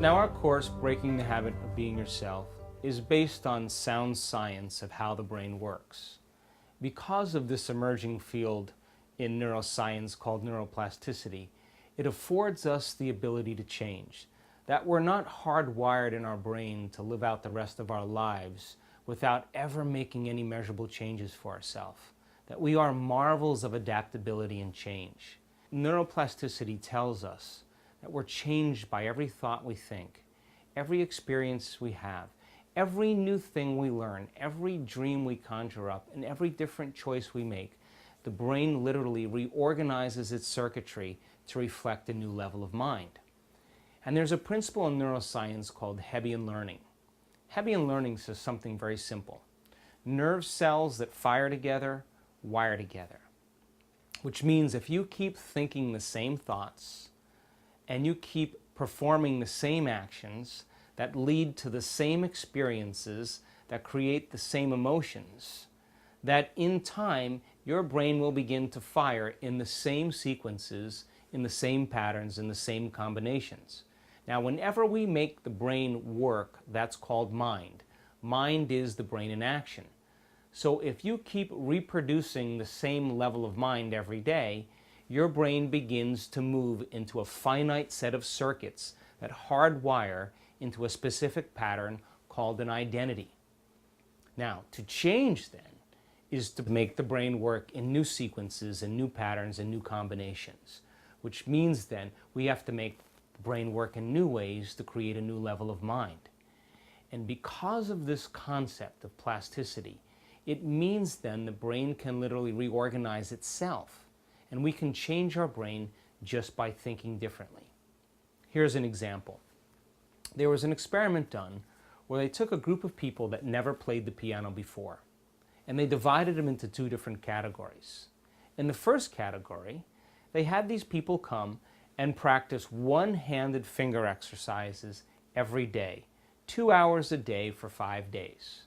Now our course, Breaking the Habit of Being Yourself, is based on sound science of how the brain works. Because of this emerging field in neuroscience called neuroplasticity, it affords us the ability to change. That we're not hardwired in our brain to live out the rest of our lives without ever making any measurable changes for ourselves. That we are marvels of adaptability and change. Neuroplasticity tells us that we're changed by every thought we think, every experience we have, every new thing we learn, every dream we conjure up, and every different choice we make. The brain literally reorganizes its circuitry to reflect a new level of mind. And there's a principle in neuroscience called Hebbian learning. Hebbian learning says something very simple. Nerve cells that fire together, wire together. Which means if you keep thinking the same thoughts and you keep performing the same actions that lead to the same experiences that create the same emotions, that in time your brain will begin to fire in the same sequences, in the same patterns, in the same combinations. Now, whenever we make the brain work, that's called mind. Mind is the brain in action. So if you keep reproducing the same level of mind every day, your brain begins to move into a finite set of circuits that hardwire into a specific pattern called an identity. Now, to change then is to make the brain work in new sequences and new patterns and new combinations, which means then we have to make the brain work in new ways to create a new level of mind. And because of this concept of plasticity, it means then the brain can literally reorganize itself, and we can change our brain just by thinking differently. Here's an example. There was an experiment done where they took a group of people that never played the piano before, and they divided them into two different categories. In the first category, they had these people come and practice one-handed finger exercises every day, 2 hours a day for 5 days.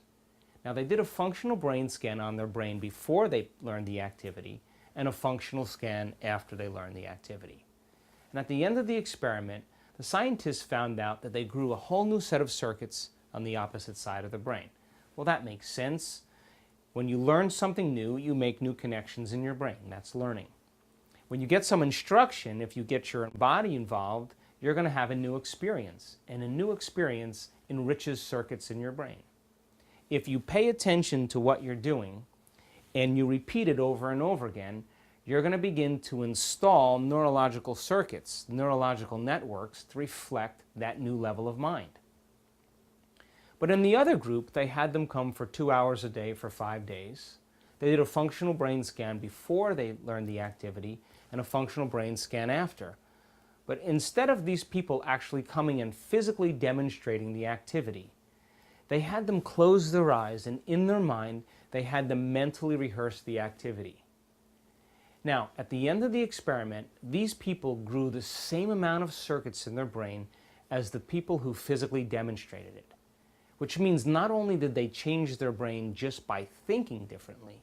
Now, they did a functional brain scan on their brain before they learned the activity and a functional scan after they learned the activity. And at the end of the experiment, the scientists found out that they grew a whole new set of circuits on the opposite side of the brain. Well, that makes sense. When you learn something new, you make new connections in your brain. That's learning. When you get some instruction, if you get your body involved, you're going to have a new experience. And a new experience enriches circuits in your brain. If you pay attention to what you're doing and you repeat it over and over again, you're going to begin to install neurological circuits, neurological networks to reflect that new level of mind. But in the other group, they had them come for 2 hours a day for 5 days. They did a functional brain scan before they learned the activity and a functional brain scan after. But instead of these people actually coming and physically demonstrating the activity, they had them close their eyes, and in their mind, they had them mentally rehearse the activity. Now, at the end of the experiment, these people grew the same amount of circuits in their brain as the people who physically demonstrated it, which means not only did they change their brain just by thinking differently,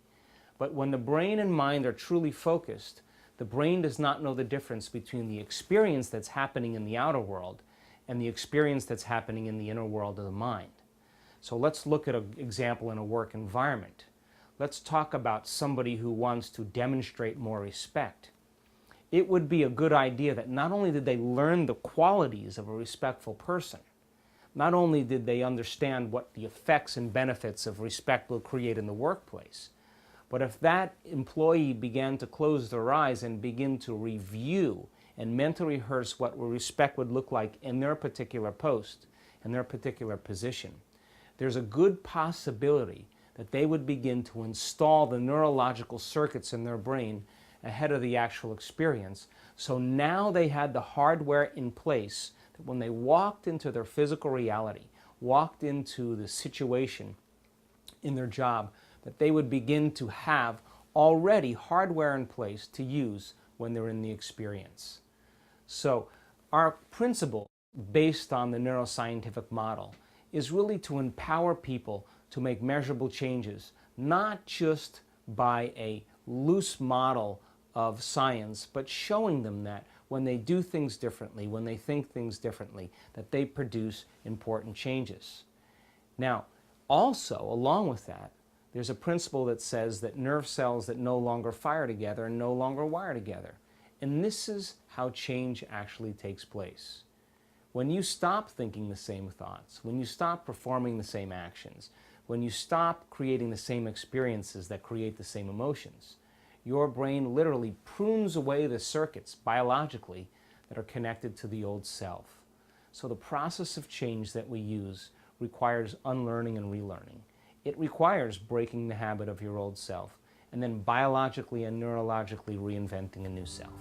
but when the brain and mind are truly focused, the brain does not know the difference between the experience that's happening in the outer world and the experience that's happening in the inner world of the mind. So let's look at an example in a work environment. Let's talk about somebody who wants to demonstrate more respect. It would be a good idea that not only did they learn the qualities of a respectful person, not only did they understand what the effects and benefits of respect will create in the workplace, but if that employee began to close their eyes and begin to review and mentally rehearse what respect would look like in their particular post, in their particular position, there's a good possibility that they would begin to install the neurological circuits in their brain ahead of the actual experience. So now they had the hardware in place that when they walked into their physical reality, walked into the situation in their job, that they would begin to have already hardware in place to use when they're in the experience. So our principle, based on the neuroscientific model, is really to empower people to make measurable changes, not just by a loose model of science, but showing them that when they do things differently, when they think things differently, that they produce important changes. Now, also, along with that, there's a principle that says that nerve cells that no longer fire together no longer wire together. And this is how change actually takes place. When you stop thinking the same thoughts, when you stop performing the same actions, when you stop creating the same experiences that create the same emotions, your brain literally prunes away the circuits biologically that are connected to the old self. So the process of change that we use requires unlearning and relearning. It requires breaking the habit of your old self and then biologically and neurologically reinventing a new self.